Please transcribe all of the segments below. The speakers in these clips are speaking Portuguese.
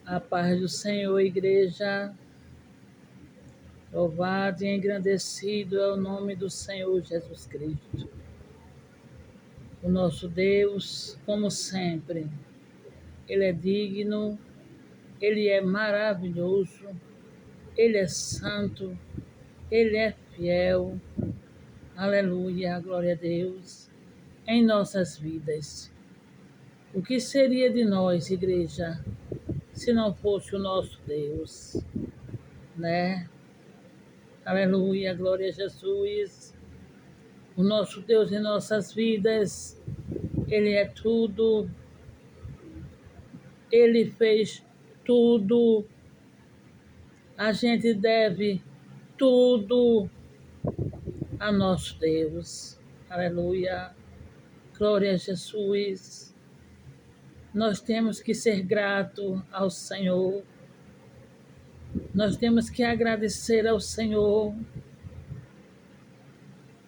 A paz do Senhor, igreja, louvado e engrandecido é o nome do Senhor Jesus Cristo. O nosso Deus, como sempre, Ele é digno, Ele é maravilhoso, Ele é santo, Ele é fiel. Aleluia, glória a Deus, em nossas vidas. O que seria de nós, igreja, se não fosse o nosso Deus, né? Aleluia, glória a Jesus. O nosso Deus em nossas vidas, Ele é tudo, Ele fez tudo, a gente deve tudo a nosso Deus. Aleluia, glória a Jesus. Nós temos que ser gratos ao Senhor, nós temos que agradecer ao Senhor,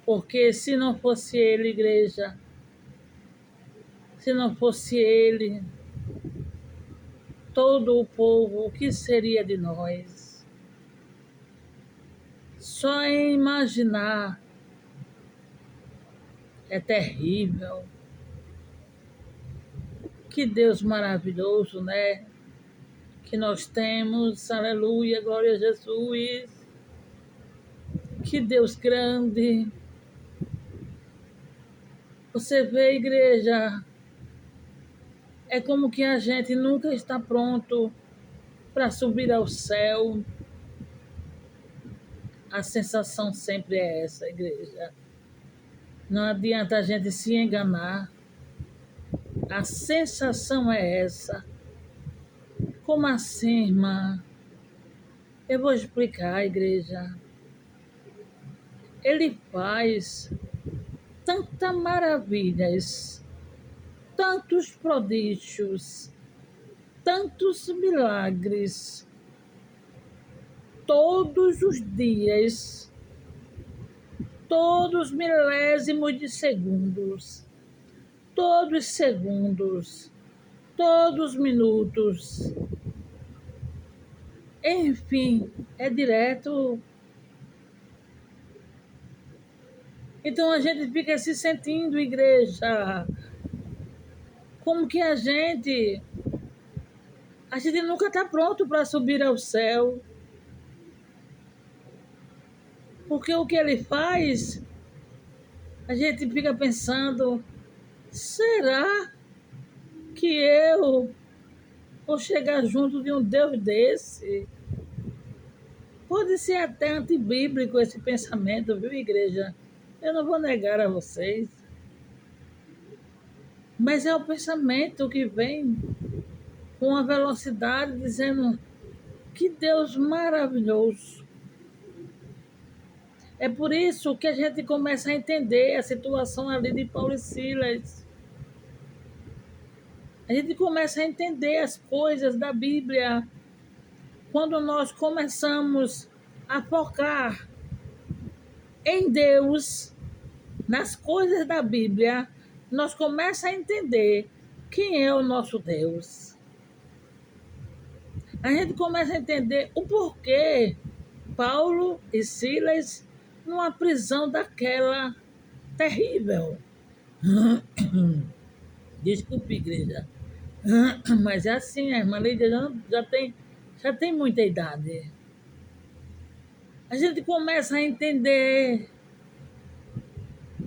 porque se não fosse Ele, igreja, se não fosse Ele, todo o povo, o que seria de nós? Só em imaginar é terrível. Que Deus maravilhoso, né? Que nós temos, aleluia, glória a Jesus. Que Deus grande. Você vê, igreja, é como que a gente nunca está pronto para subir ao céu. A sensação sempre é essa, igreja. Não adianta a gente se enganar. A sensação é essa. Como assim, irmã? Eu vou explicar, igreja. Ele faz tantas maravilhas, tantos prodígios, tantos milagres, todos os dias, todos milésimos de segundos, todos minutos. Enfim, é direto. Então a gente fica se sentindo, igreja, como que a gente nunca está pronto para subir ao céu. Porque o que ele faz, a gente fica pensando, será que eu vou chegar junto de um Deus desse? Pode ser até antibíblico esse pensamento, viu, igreja? Eu não vou negar a vocês. Mas é o pensamento que vem com uma velocidade dizendo que Deus maravilhoso. É por isso que a gente começa a entender a situação ali de Paulo e Silas. A gente começa a entender as coisas da Bíblia quando nós começamos a focar em Deus, nas coisas da Bíblia, nós começamos a entender quem é o nosso Deus. A gente começa a entender o porquê Paulo e Silas numa prisão daquela terrível. Desculpe, igreja. Mas é assim, a irmã Lídia já tem muita idade. A gente começa a entender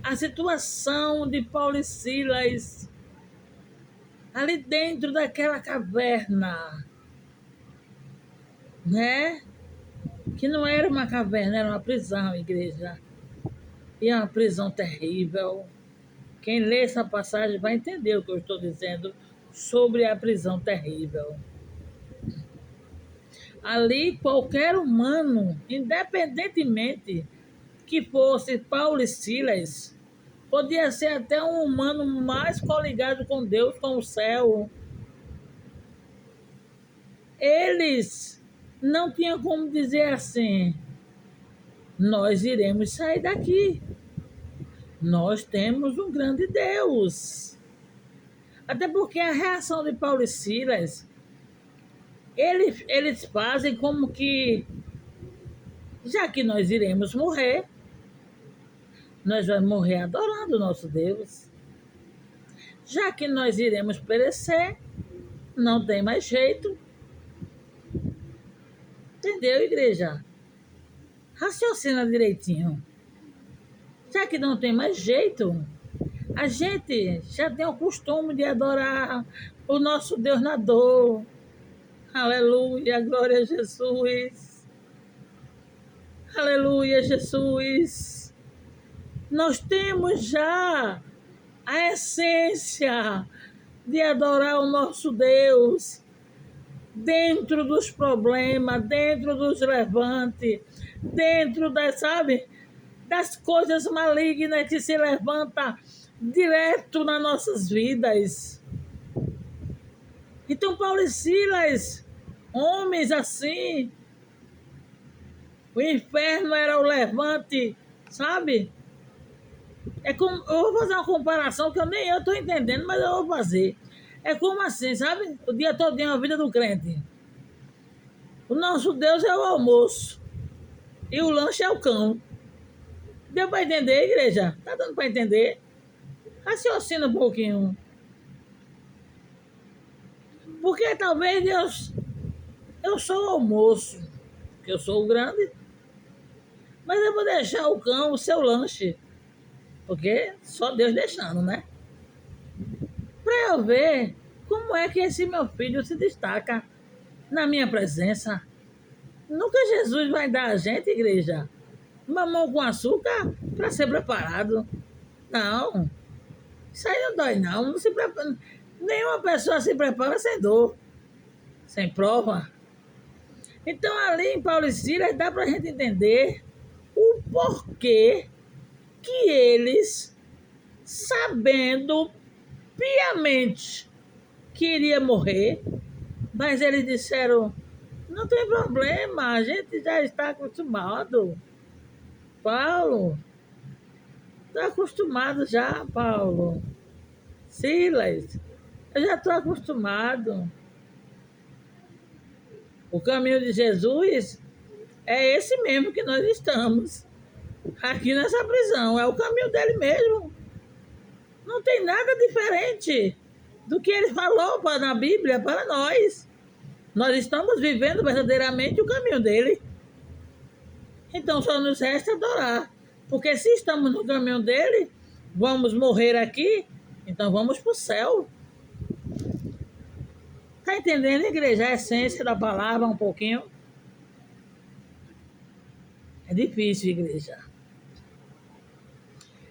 a situação de Paulo e Silas ali dentro daquela caverna, né? Que não era uma caverna, era uma prisão, igreja. E é uma prisão terrível. Quem lê essa passagem vai entender o que eu estou dizendo sobre a prisão terrível. Ali, qualquer humano, independentemente que fosse Paulo e Silas, podia ser até um humano mais coligado com Deus, com o céu. Eles não tinham como dizer assim, nós iremos sair daqui. Nós temos um grande Deus. Até porque a reação de Paulo e Silas Eles fazem como que, já que nós iremos morrer, nós vamos morrer adorando o nosso Deus. Já que nós iremos perecer, não tem mais jeito. Entendeu, igreja? Raciocina direitinho. Já que não tem mais jeito, a gente já tem o costume de adorar o nosso Deus na dor. Aleluia, glória a Jesus. Aleluia, Jesus. Nós temos já a essência de adorar o nosso Deus dentro dos problemas, dentro dos levantes, dentro das, sabe, das coisas malignas que se levantam direto nas nossas vidas. Então, Paulo e Silas, homens assim, o inferno era o levante, sabe? Eu vou fazer uma comparação que nem eu estou entendendo, mas eu vou fazer. É como assim, sabe? O dia todo a vida do crente. O nosso Deus é o almoço e o lanche é o cão. Deu para entender, igreja? Tá dando para entender? Raciocina um pouquinho. Porque talvez eu sou o almoço, que eu sou o grande, mas eu vou deixar o cão o seu lanche. Porque só Deus deixando, né? Para eu ver como é que esse meu filho se destaca na minha presença. Nunca Jesus vai dar a gente, igreja, mamão com açúcar para ser preparado. Não. Isso aí não dói, não. Não se prepara. Nenhuma pessoa se prepara sem dor, sem prova. Então, ali em Paulo e Silas, dá para a gente entender o porquê que eles, sabendo piamente que iria morrer, mas eles disseram, não tem problema, a gente já está acostumado. Paulo, está acostumado já, Paulo. Silas, eu já estou acostumado. O caminho de Jesus é esse mesmo que nós estamos. Aqui nessa prisão, é o caminho dele mesmo. Não tem nada diferente do que ele falou na Bíblia para nós. Nós estamos vivendo verdadeiramente o caminho dele. Então só nos resta adorar. Porque se estamos no caminho dele, vamos morrer aqui, então vamos para o céu. Está entendendo, igreja? A essência da palavra um pouquinho? É difícil, igreja.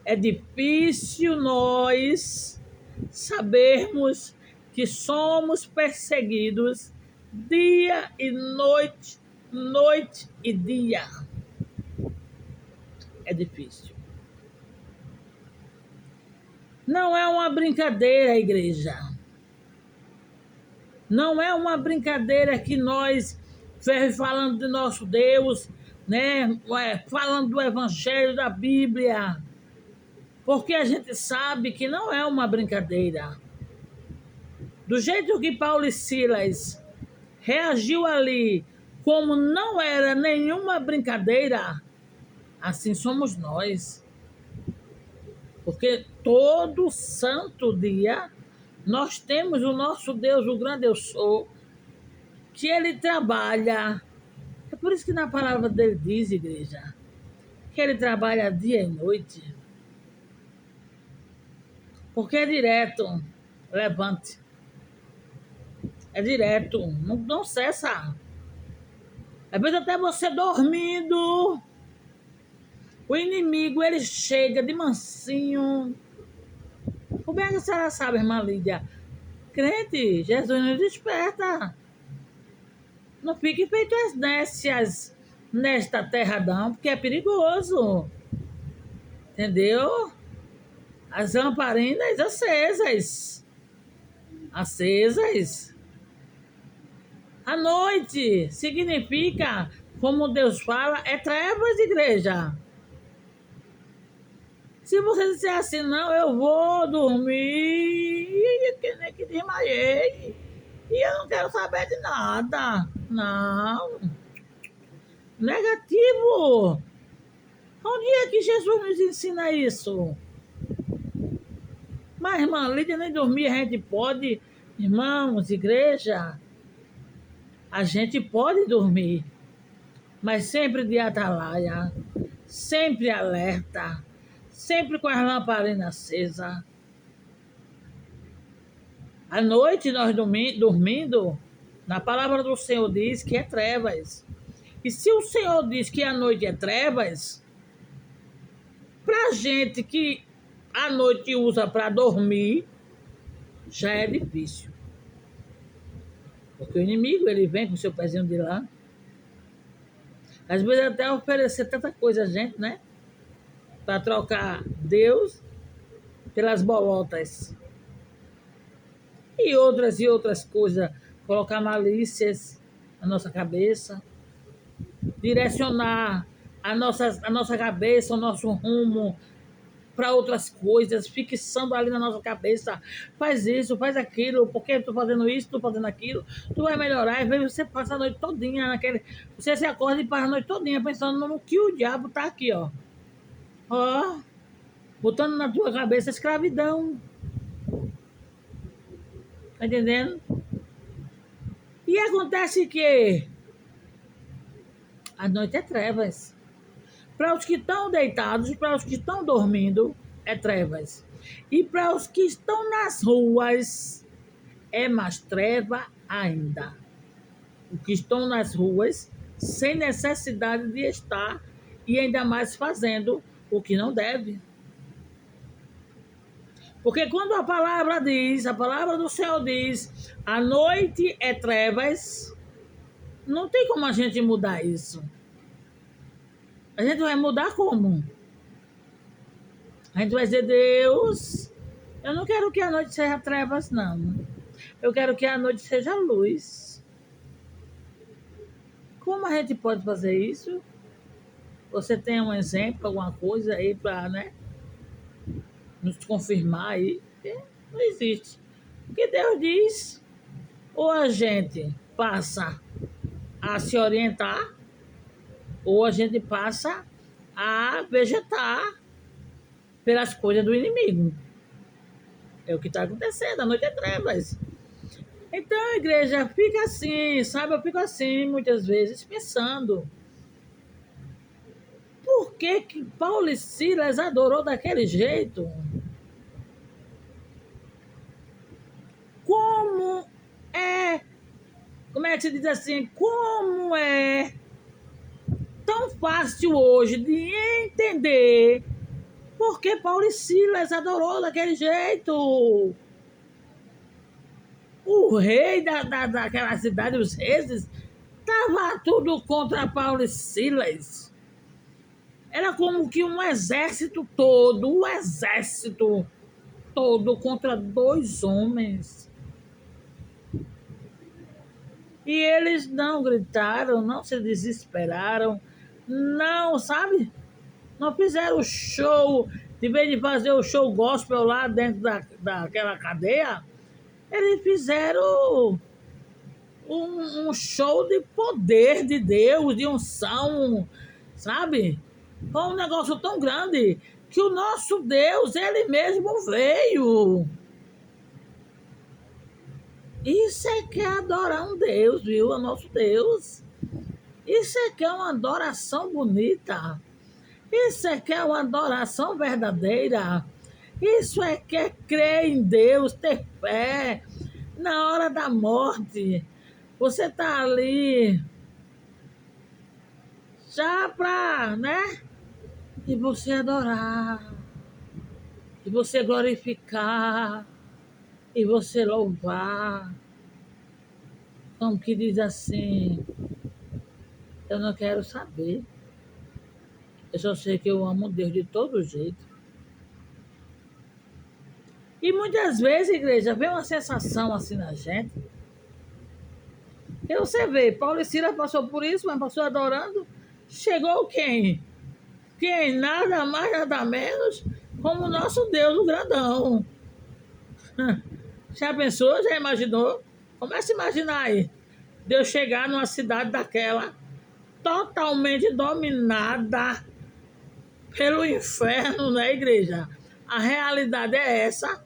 É difícil nós sabermos que somos perseguidos dia e noite, noite e dia. É difícil. Não é uma brincadeira, igreja. Não é uma brincadeira que nós, falando de nosso Deus, né, falando do Evangelho da Bíblia, porque a gente sabe que não é uma brincadeira. Do jeito que Paulo e Silas reagiu ali, como não era nenhuma brincadeira, assim somos nós. Porque todo santo dia nós temos o nosso Deus, o grande eu sou, que ele trabalha. É por isso que na palavra dele diz, igreja, que ele trabalha dia e noite. Porque é direto, levante. É direto, não cessa. Às vezes até você dormindo, o inimigo ele chega de mansinho. Como é que a senhora sabe, irmã Lídia? Crente, Jesus nos desperta. Não fique feito as nécias nesta terra não, porque é perigoso. Entendeu? As lamparinas acesas. Acesas. A noite significa, como Deus fala, é trevas, igreja. Se você disser assim, não, eu vou dormir, que nem que desmaiei, e eu não quero saber de nada. Não. Negativo. Onde é que Jesus nos ensina isso? Mas, irmã Lídia, nem dormir a gente pode. Irmãos, igreja, a gente pode dormir, mas sempre de atalaia, sempre alerta, sempre com as lamparinas acesas. À noite, nós dormindo, na palavra do Senhor diz que é trevas. E se o Senhor diz que a noite é trevas, para gente que a noite usa para dormir, já é difícil. Porque o inimigo, ele vem com o seu pezinho de lã. Às vezes até oferecer tanta coisa a gente, né? Para trocar Deus pelas bolotas. E outras coisas. Colocar malícias na nossa cabeça. Direcionar a nossa cabeça, o nosso rumo para outras coisas, fixando ali na nossa cabeça, faz isso, faz aquilo, porque eu estou fazendo isso, estou fazendo aquilo, tu vai melhorar, e vezes você passa a noite todinha naquele, você se acorda e passa a noite todinha pensando no que o diabo tá aqui, ó, botando na tua cabeça escravidão, tá entendendo? E acontece que a noite é trevas. Para os que estão deitados, para os que estão dormindo, é trevas. E para os que estão nas ruas, é mais treva ainda. Os que estão nas ruas, sem necessidade de estar, e ainda mais fazendo o que não deve. Porque quando a palavra do Senhor diz, a noite é trevas, não tem como a gente mudar isso. A gente vai mudar como? A gente vai dizer, Deus, eu não quero que a noite seja trevas, não. Eu quero que a noite seja luz. Como a gente pode fazer isso? Você tem um exemplo, alguma coisa aí para, né, nos confirmar aí? Não existe. Porque Deus diz, ou a gente passa a se orientar, ou a gente passa a vegetar pelas coisas do inimigo. É o que está acontecendo, a noite é trevas. Então, igreja, fica assim, sabe? Eu fico assim, muitas vezes, pensando. Por que que Paulo e Silas adorou daquele jeito? Como é que se diz assim? Como é tão fácil hoje de entender por que Paulo e Silas adorou daquele jeito? O rei daquela cidade, os reis, estava tudo contra Paulo e Silas. Era como que um exército todo contra dois homens. E eles não gritaram, não se desesperaram, não, sabe? Não fizeram show, de vez de fazer o show gospel lá dentro daquela cadeia, eles fizeram um show de poder de Deus, de unção, sabe? Foi um negócio tão grande que o nosso Deus, ele mesmo veio. Isso é que é adorar um Deus, viu? O nosso Deus. Isso é que é uma adoração bonita. Isso é que é uma adoração verdadeira. Isso é que é crer em Deus, ter fé. Na hora da morte, você tá ali já pra, né? E você adorar. E você glorificar. E você louvar. Como que diz assim, eu não quero saber. Eu só sei que eu amo Deus de todo jeito. E muitas vezes, igreja, vem uma sensação assim na gente. E você vê, Paulo e Silas passou por isso, mas passou adorando. Chegou quem? Quem? Nada mais, nada menos, como o nosso Deus, o grandão. Já pensou? Já imaginou? Começa a imaginar aí. Deus chegar numa cidade daquela, totalmente dominada pelo inferno, né, igreja? A realidade é essa,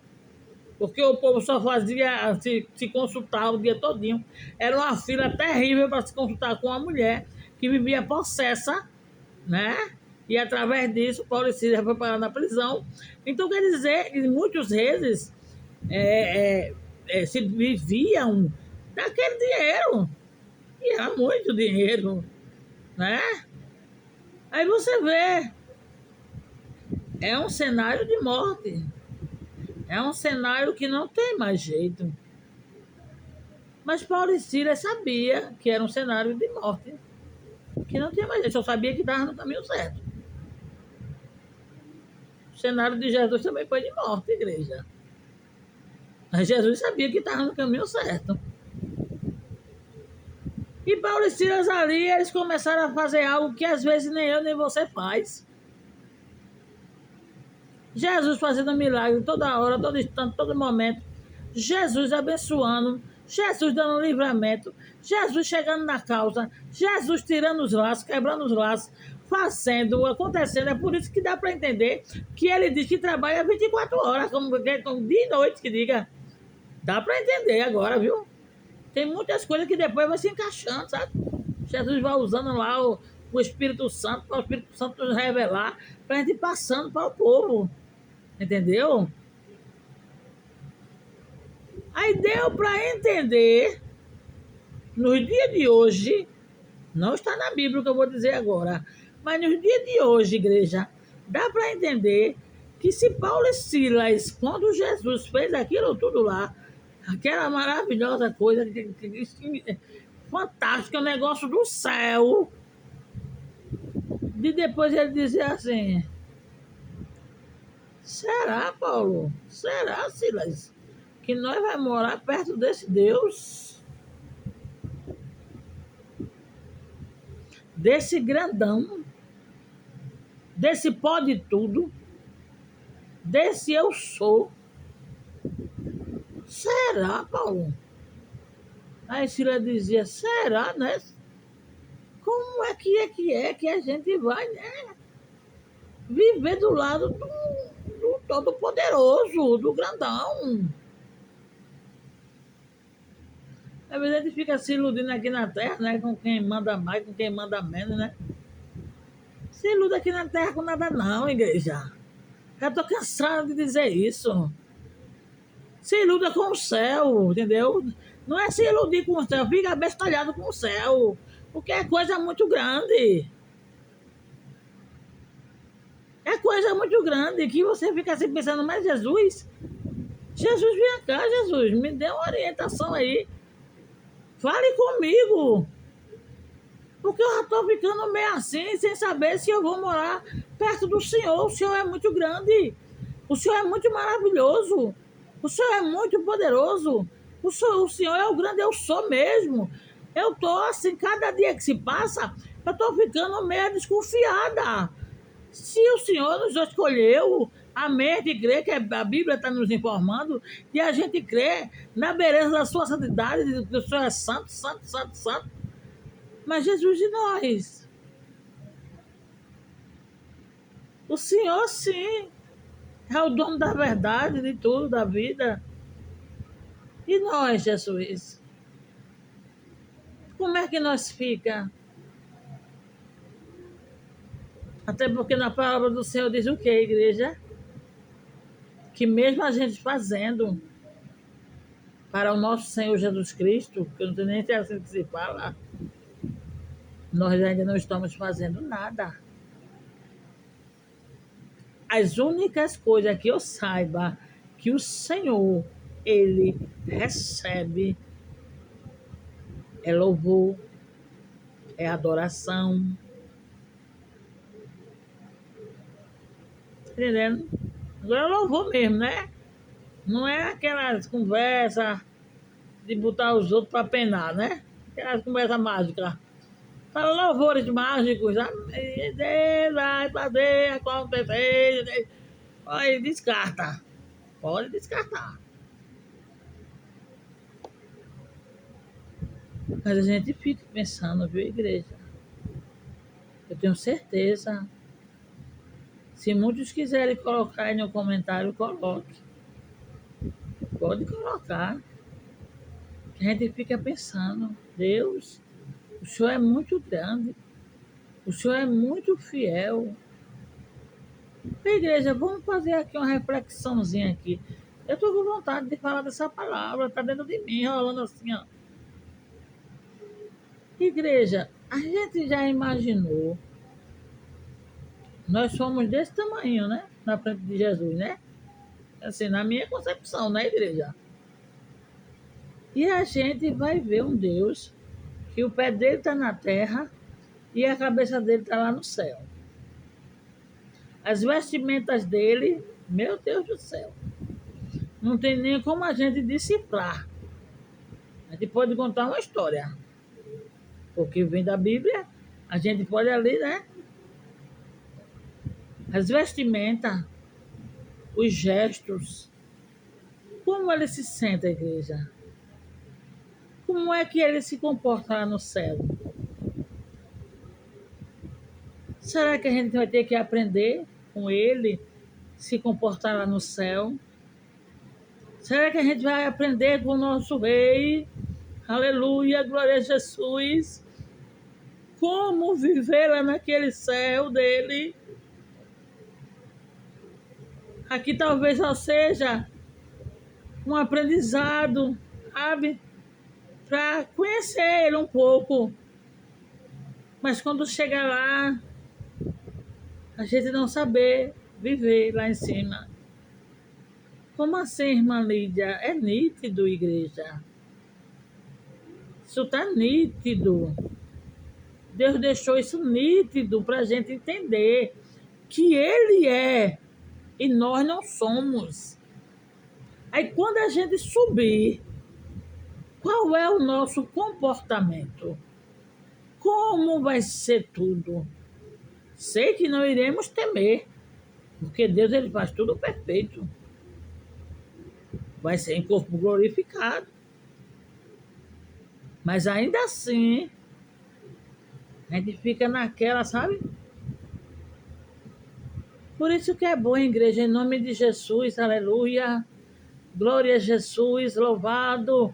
porque o povo só fazia se consultar o dia todinho. Era uma fila terrível para se consultar com uma mulher que vivia possessa, né? E através disso, Paulo e Silas foi parar na prisão. Então quer dizer que muitas vezes se viviam daquele dinheiro. E era muito dinheiro, né? Aí você vê, é um cenário de morte. É um cenário que não tem mais jeito. Mas Paulo e Silas sabia que era um cenário de morte. Que não tinha mais jeito, só sabia que estava no caminho certo. O cenário de Jesus também foi de morte, igreja. Mas Jesus sabia que estava no caminho certo. E Paulo e Silas ali, eles começaram a fazer algo que às vezes nem eu nem você faz. Jesus fazendo milagre toda hora, todo instante, todo momento. Jesus abençoando, Jesus dando livramento, Jesus chegando na causa, Jesus tirando os laços, quebrando os laços, fazendo, acontecendo. É por isso que dá para entender que ele diz que trabalha 24 horas, como dia e noite que diga. Dá para entender agora, viu? Tem muitas coisas que depois vai se encaixando, sabe? Jesus vai usando lá o Espírito Santo, para o Espírito Santo nos revelar, para a gente ir passando para o povo. Entendeu? Aí deu para entender, nos dias de hoje, não está na Bíblia o que eu vou dizer agora, mas nos dias de hoje, igreja, dá para entender que se Paulo e Silas, quando Jesus fez aquilo tudo lá, aquela maravilhosa coisa, fantástica, um negócio do céu, de depois ele dizer assim, será, Paulo? Será, Silas? Que nós vamos morar perto desse Deus? Desse grandão? Desse pode tudo? Desse eu sou? Será, Paulo? Aí Silas dizia, será, né? Como é que a gente vai, né? Viver do lado do Todo-Poderoso, do grandão. Às vezes a gente fica se iludindo aqui na Terra, né? Com quem manda mais, com quem manda menos, né? Se iluda aqui na Terra com nada não, igreja. Já tô cansado de dizer isso. Se iluda com o céu, entendeu? Não é se iludir com o céu, fica bestalhado com o céu. Porque é coisa muito grande. É coisa muito grande que você fica assim pensando, mas Jesus, Jesus, vem cá, Jesus, me dê uma orientação aí. Fale comigo. Porque eu já estou ficando meio assim, sem saber se eu vou morar perto do Senhor. O Senhor é muito grande. O Senhor é muito maravilhoso. O Senhor é muito poderoso. O Senhor é o grande, eu sou mesmo. Eu estou assim, cada dia que se passa, eu estou ficando meio desconfiada. Se o Senhor nos escolheu, amém, a gente crê que a Bíblia está nos informando, e a gente crê na beleza da sua santidade, que o Senhor é santo, santo, santo, santo. Mas Jesus de nós. O Senhor, sim, é o dono da verdade, de tudo, da vida. E nós, Jesus? Como é que nós fica? Até porque na palavra do Senhor diz o quê, igreja? Que mesmo a gente fazendo para o nosso Senhor Jesus Cristo, que eu não sei nem se é assim que se fala, nós ainda não estamos fazendo nada. As únicas coisas que eu saiba que o Senhor, Ele recebe é louvor, é adoração. Entendendo? Agora é louvor mesmo, né? Não é aquelas conversas de botar os outros para penar, né? Aquelas conversas mágicas. Fala louvores mágicos. Deus vai fazer acontecer. Aí descarta. Pode descartar. Mas a gente fica pensando, viu, igreja? Eu tenho certeza. Se muitos quiserem colocar aí no comentário, coloque. Pode colocar. A gente fica pensando, Deus, o Senhor é muito grande. O Senhor é muito fiel. Igreja, vamos fazer aqui uma reflexãozinha aqui. Eu estou com vontade de falar dessa palavra, está dentro de mim, rolando assim, ó. Igreja, a gente já imaginou, nós somos desse tamanho, né? Na frente de Jesus, né? Assim, na minha concepção, né, igreja? E a gente vai ver um Deus que o pé dele está na terra e a cabeça dele está lá no céu. As vestimentas dele, meu Deus do céu, não tem nem como a gente decifrar. A gente pode contar uma história, porque vem da Bíblia, a gente pode ali, né? As vestimentas, os gestos, como ele se sente, a igreja? Como é que ele se comporta lá no céu? Será que a gente vai ter que aprender com ele se comportar lá no céu? Será que a gente vai aprender com o nosso rei? Aleluia, glória a Jesus. Como viver lá naquele céu dele? Aqui talvez só seja um aprendizado, sabe? Para conhecer ele um pouco. Mas quando chegar lá, a gente não saber viver lá em cima. Como assim, irmã Lídia? É nítido, igreja. Isso está nítido. Deus deixou isso nítido para a gente entender que Ele é e nós não somos. Aí quando a gente subir, qual é o nosso comportamento? Como vai ser tudo? Sei que não iremos temer, porque Deus ele faz tudo perfeito. Vai ser em corpo glorificado. Mas ainda assim, a gente fica naquela, sabe? Por isso que é bom, igreja, em nome de Jesus, aleluia. Glória a Jesus, louvado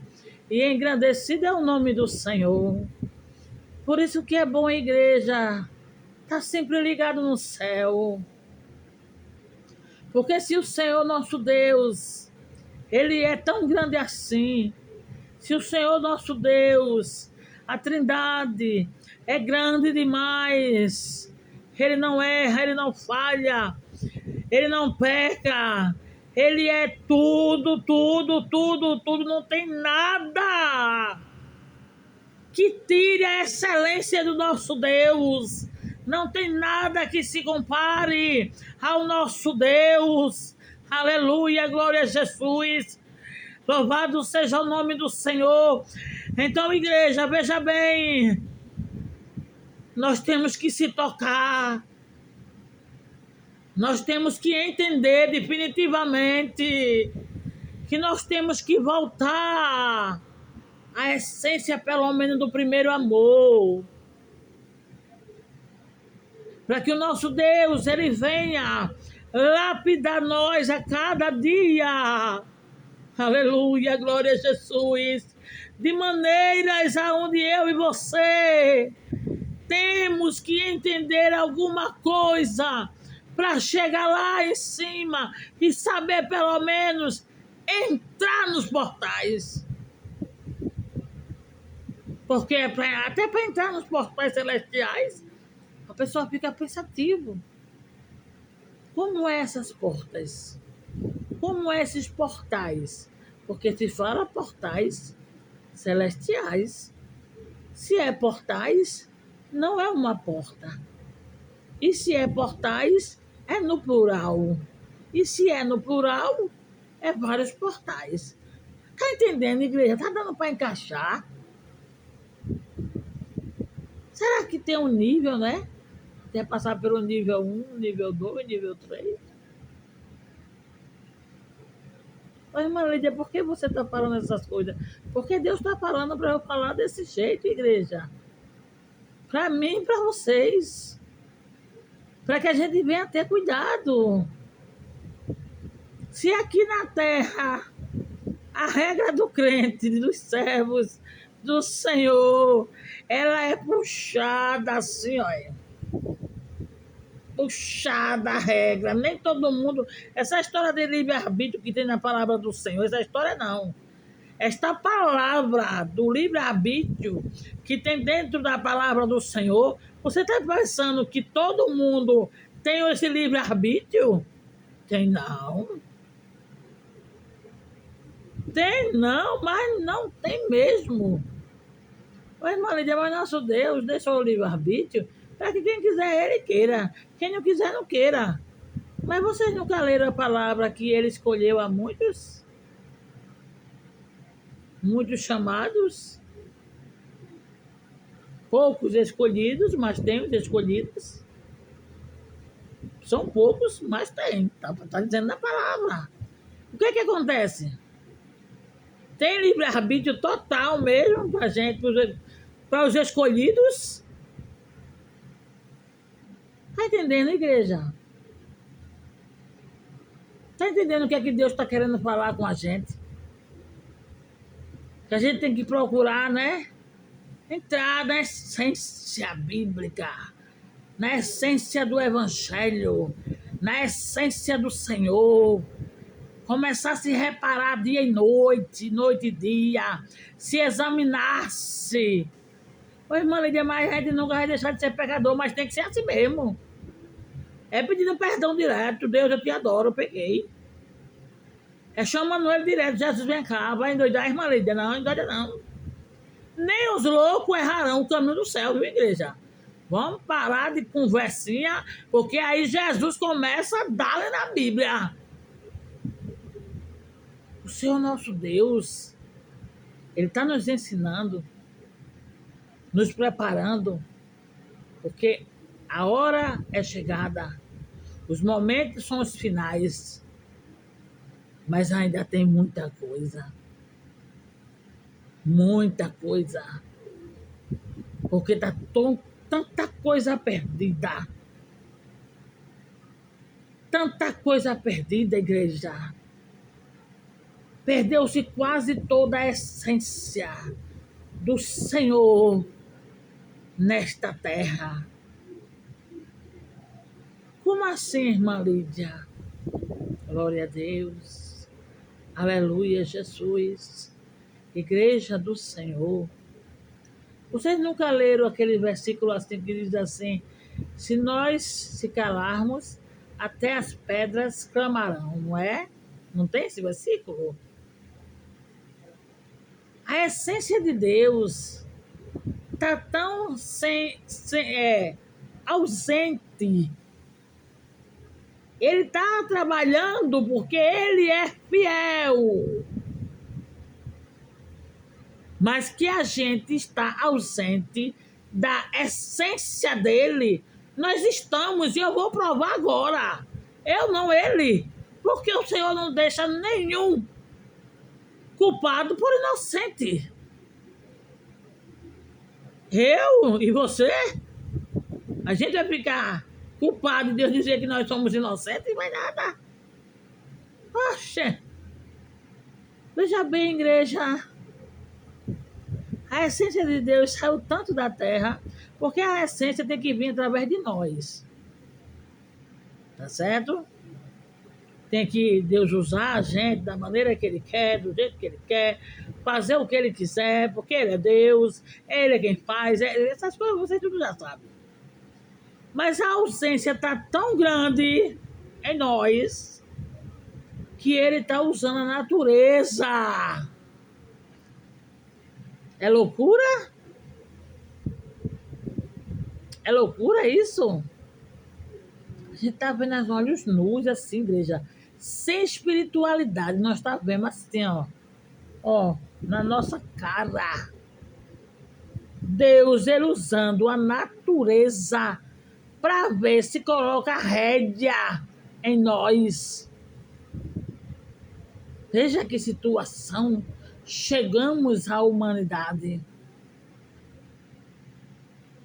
e engrandecido é o nome do Senhor. Por isso que é bom, igreja, estar sempre ligado no céu. Porque se o Senhor nosso Deus, Ele é tão grande assim, se o Senhor nosso Deus, a Trindade, é grande demais, Ele não erra, Ele não falha, Ele não peca, Ele é tudo, tudo, tudo, tudo, não tem nada que tire a excelência do nosso Deus. Não tem nada que se compare ao nosso Deus. Aleluia, glória a Jesus. Louvado seja o nome do Senhor. Então, igreja, veja bem, nós temos que se tocar. Nós temos que entender definitivamente que nós temos que voltar à essência, pelo menos, do primeiro amor. Para que o nosso Deus, ele venha lapidar nós a cada dia. Aleluia, glória a Jesus. De maneiras aonde eu e você temos que entender alguma coisa para chegar lá em cima e saber pelo menos entrar nos portais. Porque até para entrar nos portais celestiais, a pessoa fica pensativa. Como é essas portas? Como é esses portais? Porque se fala portais celestiais, se é portais, não é uma porta. E se é portais, é no plural. E se é no plural, é vários portais. Tá entendendo, igreja? Tá dando para encaixar? Será que tem um nível, né? Quer passar pelo nível 1, nível 2, nível 3? Ô, irmã Lídia, por que você está falando essas coisas? Porque Deus está falando para eu falar desse jeito, igreja. Para mim e para vocês. Para que a gente venha ter cuidado. Se aqui na terra a regra do crente, dos servos do Senhor, ela é puxada assim, olha. Puxada a regra. Nem todo mundo. Essa história de livre-arbítrio que tem na palavra do Senhor, essa história não. Esta palavra do livre-arbítrio que tem dentro da palavra do Senhor, você está pensando que todo mundo tem esse livre-arbítrio? Tem não. Tem não, mas não tem mesmo. Ô, irmã Lídia, mas nosso Deus deixou o livre-arbítrio para que quem quiser ele queira. Quem não quiser, não queira. Mas vocês nunca leram a palavra que ele escolheu a muitos? Muitos chamados? Poucos escolhidos, mas tem os escolhidos. São poucos, mas tem. Está dizendo na palavra. O que acontece? Tem livre-arbítrio total mesmo para gente, para os escolhidos. Está entendendo, igreja? Está entendendo o que é que Deus está querendo falar com a gente? Que a gente tem que procurar, né? Entrar na essência bíblica, na essência do Evangelho, na essência do Senhor. Começar a se reparar dia e noite, noite e dia, se examinar-se. Ô, irmã Lídia, mas a gente nunca vai deixar de ser pecador, mas tem que ser assim mesmo. É pedindo perdão direto. Deus, eu te adoro, eu peguei. É chamando ele direto. Jesus, vem cá, vai endoidar a irmã Lídia. Não, endoida não. Nem os loucos errarão o caminho do céu, viu, igreja? Vamos parar de conversinha, porque aí Jesus começa a dar na Bíblia. O Senhor nosso Deus, Ele está nos ensinando, nos preparando, porque a hora é chegada, os momentos são os finais, mas ainda tem muita coisa. Muita coisa. Porque está tanta coisa perdida. Tanta coisa perdida, igreja. Perdeu-se quase toda a essência do Senhor nesta terra. Como assim, irmã Lídia? Glória a Deus. Aleluia, Jesus. Igreja do Senhor. Vocês nunca leram aquele versículo assim que diz assim: se nós se calarmos, até as pedras clamarão, não é? Não tem esse versículo? A essência de Deus está tão ausente. Ele está trabalhando porque ele é fiel. Mas que a gente está ausente da essência dele, nós estamos, e eu vou provar agora. Eu não ele, porque o Senhor não deixa nenhum culpado por inocente. Eu e você, a gente vai ficar culpado de Deus dizer que nós somos inocentes, mas nada. Poxa, veja bem, igreja, a essência de Deus saiu tanto da terra, porque a essência tem que vir através de nós. Tá certo? Tem que Deus usar a gente da maneira que Ele quer, do jeito que Ele quer, fazer o que Ele quiser, porque Ele é Deus, Ele é quem faz, essas coisas vocês tudo já sabem. Mas a ausência está tão grande em nós que Ele está usando a natureza. É loucura? É loucura isso? A gente está vendo os olhos nus assim, igreja, sem espiritualidade. Nós estamos vendo assim, ó, na nossa cara. Deus, Ele usando a natureza para ver se coloca rédea em nós. Veja que situação chegamos à humanidade.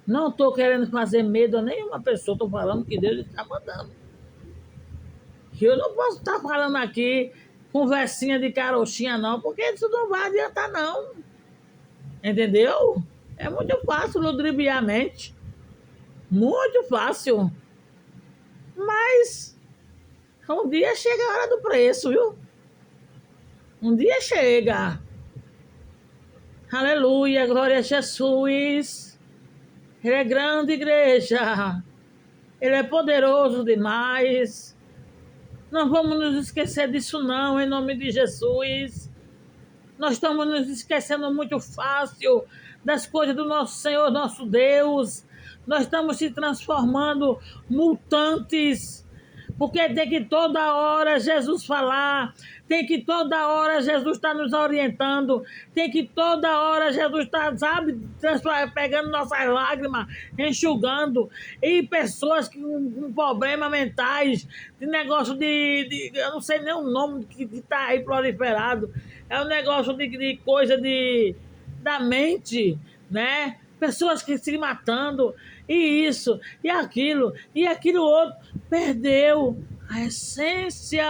Não estou querendo fazer medo a nenhuma pessoa, estou falando que Deus está mandando. Que eu não posso estar falando aqui conversinha de carochinha, não, porque isso não vai adiantar, não. Entendeu? É muito fácil ludibriar a mente. Muito fácil. Mas um dia chega a hora do preço, viu? Um dia chega. Aleluia, glória a Jesus. Ele é grande, igreja. Ele é poderoso demais. Não vamos nos esquecer disso não, em nome de Jesus. Nós estamos nos esquecendo muito fácil das coisas do nosso Senhor, nosso Deus. Nós estamos se transformando mutantes. Porque tem que toda hora Jesus falar, tem que toda hora Jesus estar nos orientando, tem que toda hora Jesus estar, sabe, pegando nossas lágrimas, enxugando. E pessoas com problemas mentais, de negócio eu não sei nem o nome que está aí proliferado, é um negócio de coisa da mente, né? Pessoas que se matando, e isso, e aquilo outro, perdeu a essência.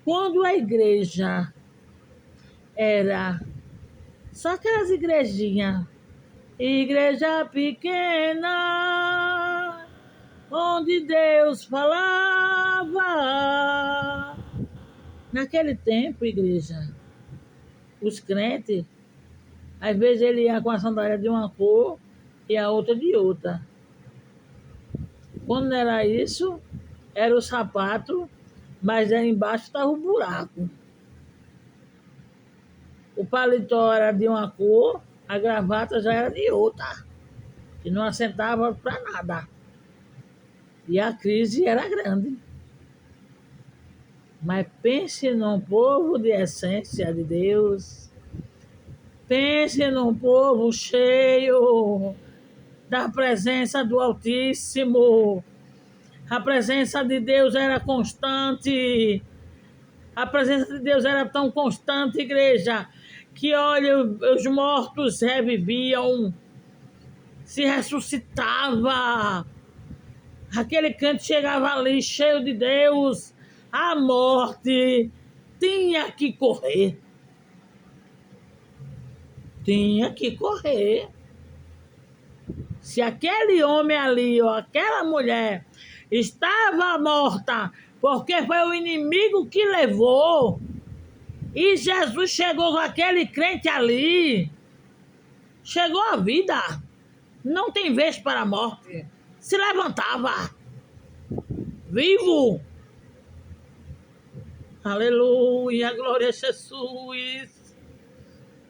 Quando a igreja era só aquelas igrejinhas, igreja pequena, onde Deus falava. Naquele tempo, igreja, os crentes, às vezes ele ia com a sandália de uma cor e a outra de outra. Quando não era isso, era o sapato, mas aí embaixo estava o buraco. O paletó era de uma cor, a gravata já era de outra, que não assentava para nada. E a crise era grande. Mas pense num povo de essência de Deus. Pense num povo cheio da presença do Altíssimo. A presença de Deus era constante. A presença de Deus era tão constante, igreja, que, olha, os mortos reviviam, se ressuscitava. Aquele canto chegava ali cheio de Deus. A morte tinha que correr. Tinha que correr. Se aquele homem ali ou aquela mulher estava morta porque foi o inimigo que levou, e Jesus chegou com aquele crente ali, chegou a vida, não tem vez para a morte, se levantava, vivo. Aleluia, glória a Jesus.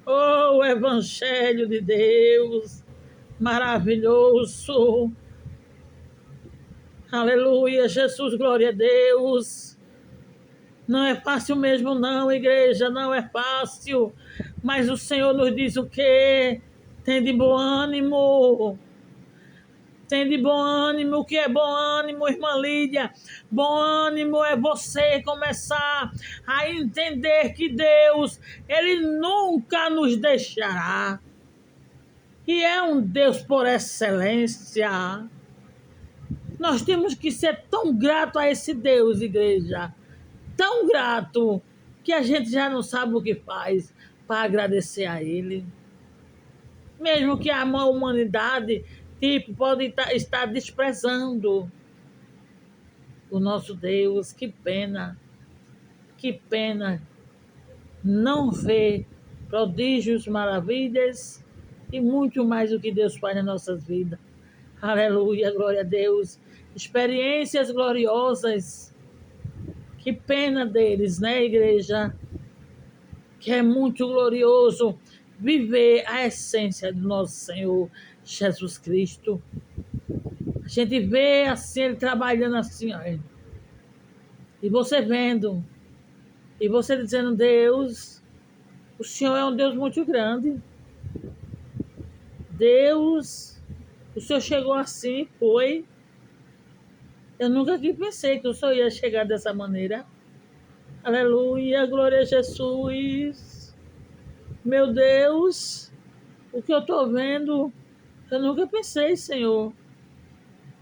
Oh, Evangelho de Deus, maravilhoso. Aleluia, Jesus, glória a Deus. Não é fácil mesmo não, igreja, não é fácil. Mas o Senhor nos diz o quê? Tem de bom ânimo. Tem de bom ânimo. O que é bom ânimo, irmã Lídia? Bom ânimo é você começar a entender que Deus, Ele nunca nos deixará. E é um Deus por excelência. Nós temos que ser tão grato a esse Deus, igreja. Tão grato que a gente já não sabe o que faz para agradecer a Ele. Mesmo que a humanidade pode estar desprezando o nosso Deus. Que pena não ver prodígios, maravilhas e muito mais o que Deus faz nas nossas vidas. Aleluia, glória a Deus. Experiências gloriosas. Que pena deles, né, igreja? Que é muito glorioso viver a essência do nosso Senhor Jesus Cristo. A gente vê assim, Ele trabalhando assim, ó. E você vendo, e você dizendo, Deus, o Senhor é um Deus muito grande. Deus, o Senhor chegou assim, foi. Eu nunca que pensei que o Senhor ia chegar dessa maneira. Aleluia, glória a Jesus. Meu Deus, o que eu estou vendo, eu nunca pensei, Senhor,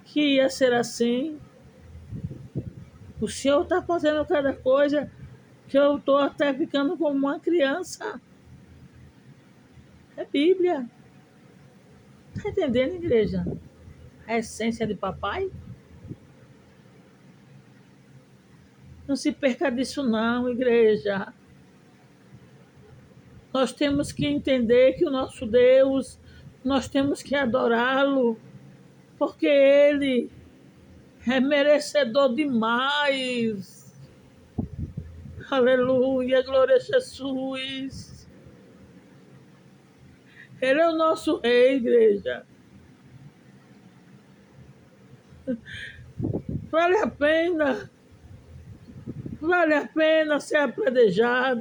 que ia ser assim. O Senhor está fazendo cada coisa que eu estou até ficando como uma criança. É Bíblia. Está entendendo, igreja? A essência de papai? Não se perca disso não, igreja. Nós temos que entender que o nosso Deus, nós temos que adorá-lo, porque Ele é merecedor demais. Aleluia, glória a Jesus. Ele é o nosso rei, igreja. Vale a pena, vale a pena ser apredejado.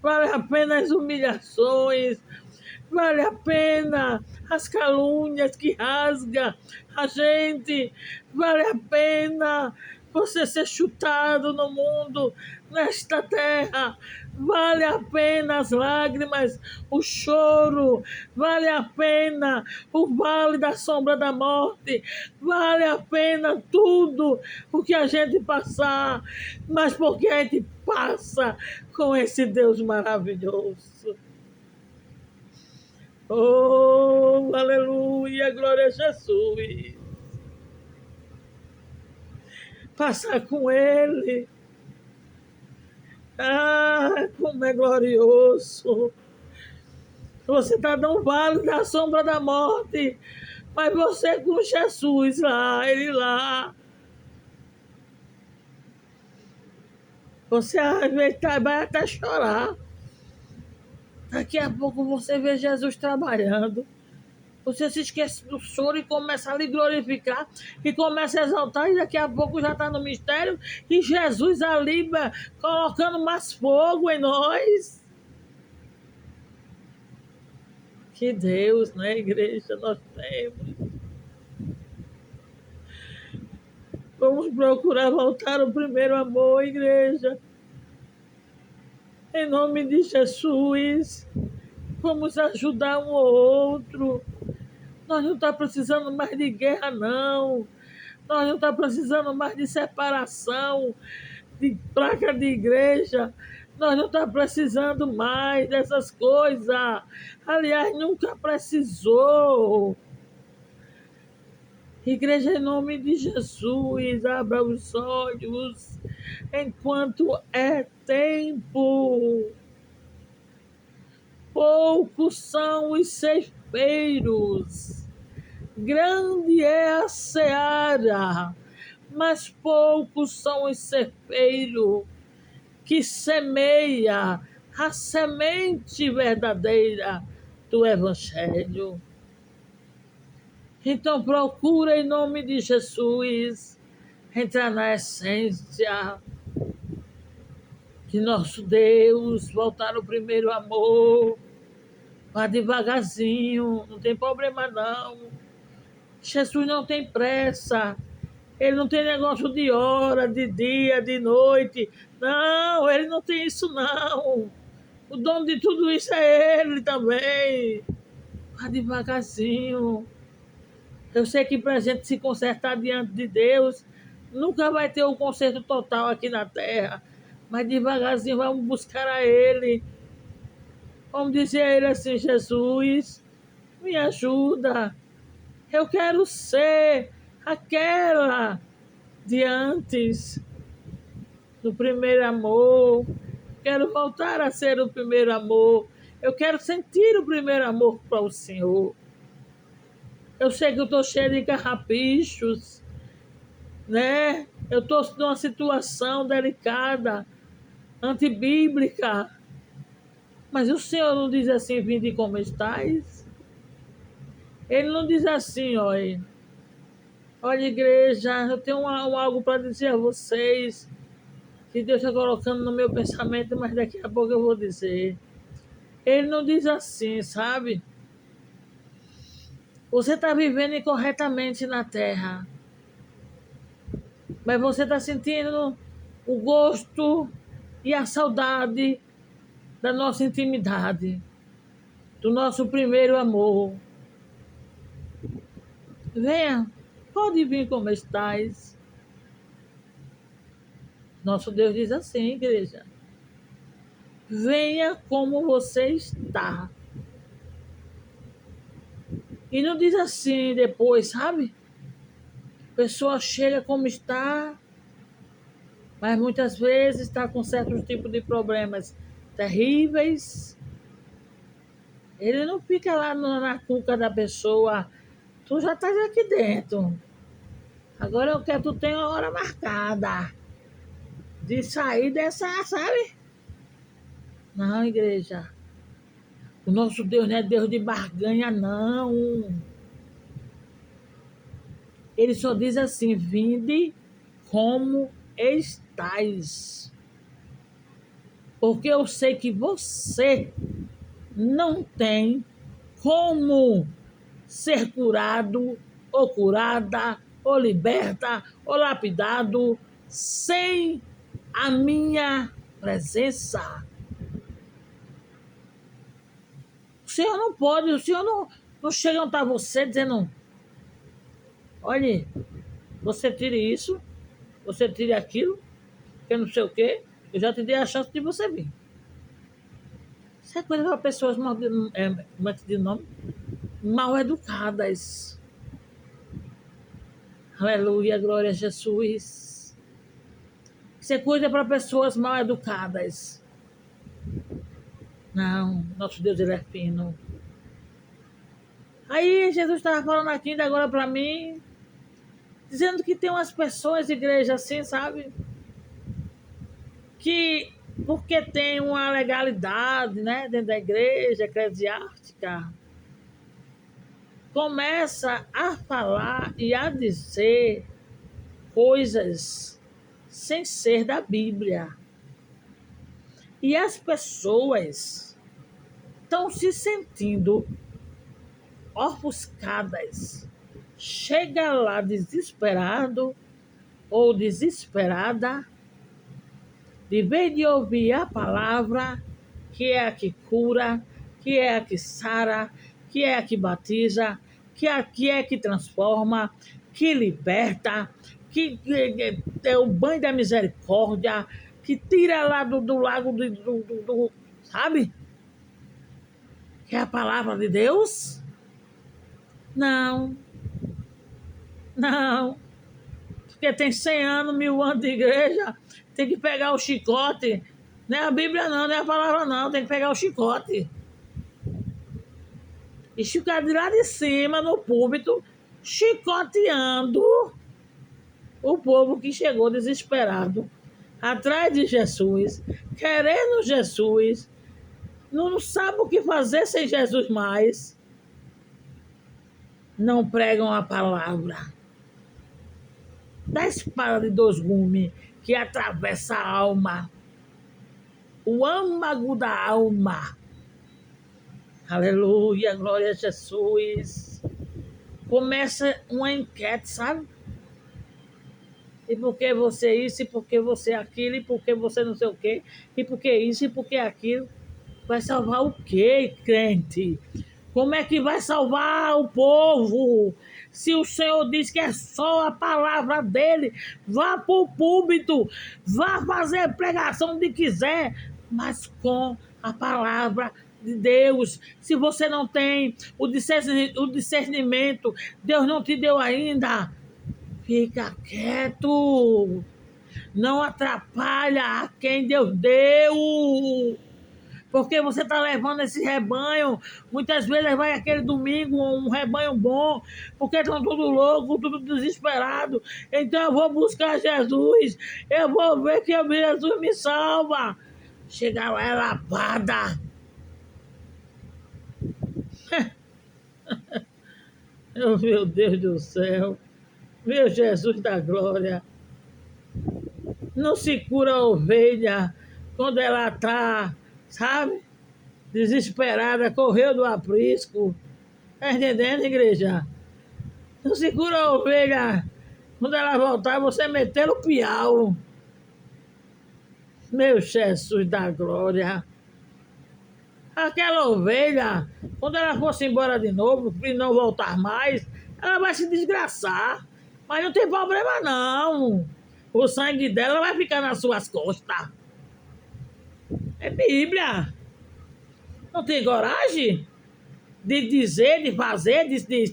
Vale a pena as humilhações, vale a pena as calúnias que rasga a gente, vale a pena você ser chutado no mundo, nesta terra, vale a pena as lágrimas, o choro, vale a pena o vale da sombra da morte, vale a pena tudo o que a gente passar, mas porque a gente passa com esse Deus maravilhoso. Oh, aleluia, glória a Jesus. Passar com Ele. Ah, como é glorioso. Você está no vale da sombra da morte, mas você com Jesus lá, Ele lá. Você vai até chorar. Daqui a pouco você vê Jesus trabalhando. Você se esquece do choro e começa a lhe glorificar e começa a exaltar, e daqui a pouco já está no mistério e Jesus ali colocando mais fogo em nós. Que Deus, né, igreja, nós temos. Vamos procurar voltar ao primeiro amor, igreja. Em nome de Jesus, vamos ajudar um ao outro. Nós não estamos precisando mais de guerra, não. Nós não estamos precisando mais de separação, de placa de igreja. Nós não estamos precisando mais dessas coisas. Aliás, nunca precisou. Igreja, em nome de Jesus, abra os olhos enquanto é tempo. Poucos são os ceifeiros, grande é a seara, mas poucos são os ceifeiros que semeia a semente verdadeira do Evangelho. Então procura em nome de Jesus entrar na essência de nosso Deus, voltar ao primeiro amor, vá devagarzinho, não tem problema não. Jesus não tem pressa, ele não tem negócio de hora, de dia, de noite, não, ele não tem isso não. O dono de tudo isso é ele também. Vá devagarzinho. Eu sei que para a gente se consertar diante de Deus, nunca vai ter o conserto total aqui na terra. Mas devagarzinho vamos buscar a Ele. Vamos dizer a Ele assim: Jesus, me ajuda. Eu quero ser aquela de antes, do primeiro amor. Quero voltar a ser o primeiro amor. Eu quero sentir o primeiro amor para o Senhor. Eu sei que eu estou cheia de carrapichos, né? Eu estou numa situação delicada, antibíblica. Mas o Senhor não diz assim: vinde como estáis. Ele não diz assim: olha, igreja, eu tenho algo para dizer a vocês, que Deus está colocando no meu pensamento, mas daqui a pouco eu vou dizer. Ele não diz assim, sabe? Você está vivendo incorretamente na terra. Mas você está sentindo o gosto e a saudade da nossa intimidade, do nosso primeiro amor. Venha, pode vir como estás. Nosso Deus diz assim, igreja. Venha como você está. E não diz assim depois, sabe? A pessoa chega como está, mas muitas vezes está com certos tipos de problemas terríveis. Ele não fica lá na cuca da pessoa. Tu já estás aqui dentro. Agora eu quero que tu tenha uma hora marcada de sair dessa, sabe? Não, igreja. O nosso Deus não é Deus de barganha, não. Ele só diz assim: vinde como estais. Porque eu sei que você não tem como ser curado, ou curada, ou liberta, ou lapidado, sem a minha presença. O Senhor não pode, o Senhor não chega onde está você dizendo: olha, você tire isso, você tire aquilo, que não sei o quê, eu já te dei a chance de você vir. Isso é coisa para pessoas mal educadas. Aleluia, glória a Jesus. Isso é coisa para pessoas mal educadas. Não, nosso Deus ele é fino. Aí Jesus estava falando aqui ainda agora para mim, dizendo que tem umas pessoas, igreja, assim, sabe? Que porque tem uma legalidade, né, dentro da igreja eclesiástica, começa a falar e a dizer coisas sem ser da Bíblia. E as pessoas estão se sentindo ofuscadas. Chega lá desesperado ou desesperada, de vez de ouvir a palavra, que é a que cura, que é a que sara, que é a que batiza, que é a que transforma, que liberta, que é o banho da misericórdia, que tira lá do lago sabe? Que é a palavra de Deus? Não, não. Porque tem 100 anos, 1000 anos de igreja, tem que pegar o chicote. Não é a Bíblia não, não é a palavra não, tem que pegar o chicote. E ficar de lá de cima, no púlpito, chicoteando o povo que chegou desesperado, atrás de Jesus, querendo Jesus, não sabe o que fazer sem Jesus mais. Não pregam a palavra da espada de 2 gumes que atravessa a alma, o âmago da alma. Aleluia, glória a Jesus. Começa uma enquete, sabe? E por que você isso, e por que você aquilo, e por que você não sei o quê, e por que isso, e por que aquilo. Vai salvar o quê, crente? Como é que vai salvar o povo? Se o Senhor diz que é só a palavra dele, vá para o púlpito, vá fazer pregação onde quiser, mas com a palavra de Deus. Se você não tem o discernimento, Deus não te deu ainda, fica quieto. Não atrapalha a quem Deus deu. Porque você está levando esse rebanho, muitas vezes vai aquele domingo, um rebanho bom, porque estão tudo louco, tudo desesperado. Então eu vou buscar Jesus, eu vou ver que Jesus me salva. Chega lá, é lapada. Oh, meu Deus do céu, meu Jesus da glória. Não se cura a ovelha quando ela está, sabe, desesperada, correu do aprisco. Está entendendo, igreja? Não se cura a ovelha Quando ela voltar, você meter o piau. Meu Jesus da glória. Aquela ovelha, quando ela fosse embora de novo e não voltar mais, ela vai se desgraçar. Mas não tem problema não. O sangue dela vai ficar nas suas costas. É Bíblia. Não tem coragem de dizer, de fazer,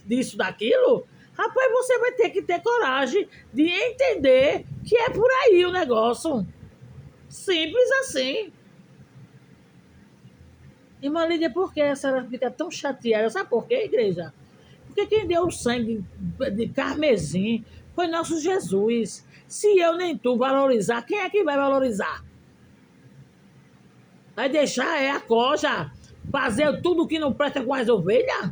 disso, daquilo? Rapaz, você vai ter que ter coragem de entender que é por aí o negócio. Simples assim. Irmã Lídia, por que a senhora fica tão chateada? Sabe por quê, igreja? Porque quem deu o sangue de carmesim foi nosso Jesus. Se eu nem tu valorizar, quem é que vai valorizar? Vai deixar a coja fazer tudo que não presta com as ovelhas?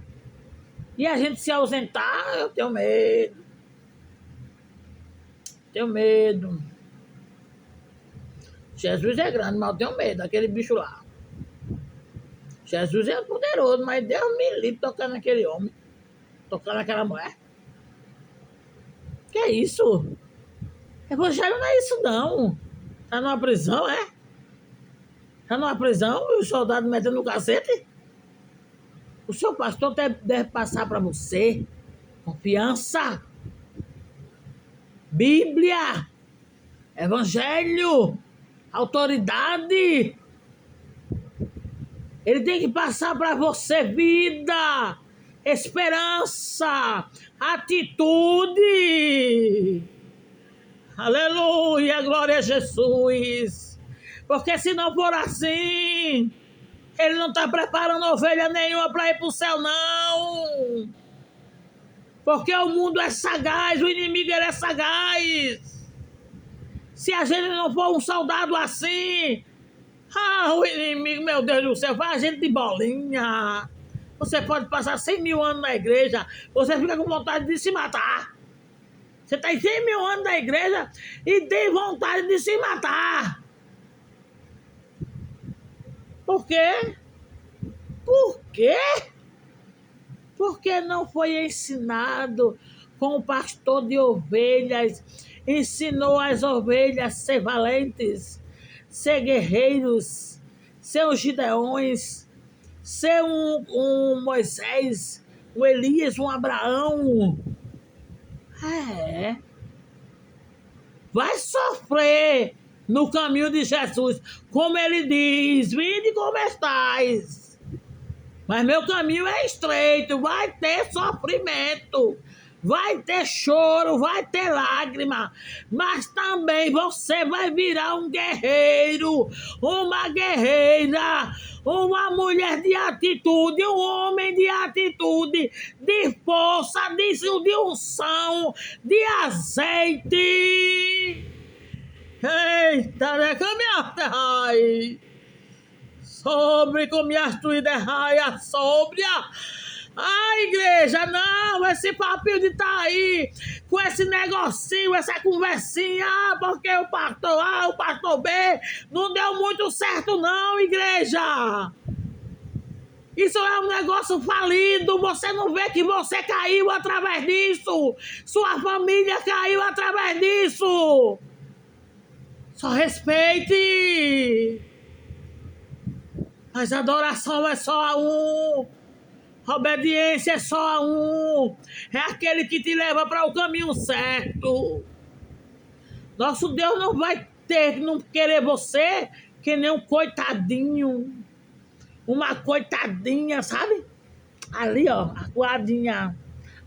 E a gente se ausentar? Eu tenho medo. Tenho medo. Jesus é grande, mas eu tenho medo daquele bicho lá. Jesus é poderoso, mas Deus me livre tocando naquele homem, tocando naquela mulher. Que é isso? Evangelho não é isso, não. Tá numa prisão, é? Tá numa prisão e o soldado metendo no cacete? O seu pastor deve passar para você confiança, Bíblia, Evangelho, autoridade. Ele tem que passar para você vida, esperança, atitude. Aleluia, glória a Jesus. Porque se não for assim, ele não está preparando ovelha nenhuma para ir para o céu, não. Porque o mundo é sagaz, o inimigo ele é sagaz. Se a gente não for um soldado assim, o inimigo, meu Deus do céu, faz a gente de bolinha. Você pode passar 100 mil anos na igreja, você fica com vontade de se matar. Você está em 100 mil anos na igreja e tem vontade de se matar. Por quê? Por quê? Porque não foi ensinado com o pastor de ovelhas. Ensinou as ovelhas a ser valentes, ser guerreiros, ser os Gideões, ser um Moisés, um Elias, um Abraão. Vai sofrer no caminho de Jesus. Como ele diz, vinde como estais. Mas meu caminho é estreito, vai ter sofrimento, vai ter choro, vai ter lágrima, mas também você vai virar um guerreiro, uma guerreira, uma mulher de atitude, um homem de atitude, de força, de unção, de azeite. Eita, né? Caminhar, sobre com minhas tuídas raia sóbria. Igreja, não, esse papinho de tá aí, com esse negocinho, essa conversinha, porque o pastor A, o pastor B, não deu muito certo não, igreja. Isso é um negócio falido, você não vê que você caiu através disso, sua família caiu através disso. Só respeite. Mas a adoração é só a um. A obediência é só a um. É aquele que te leva para o caminho certo. Nosso Deus não vai não querer você que nem um coitadinho. Uma coitadinha, sabe? Ali, ó,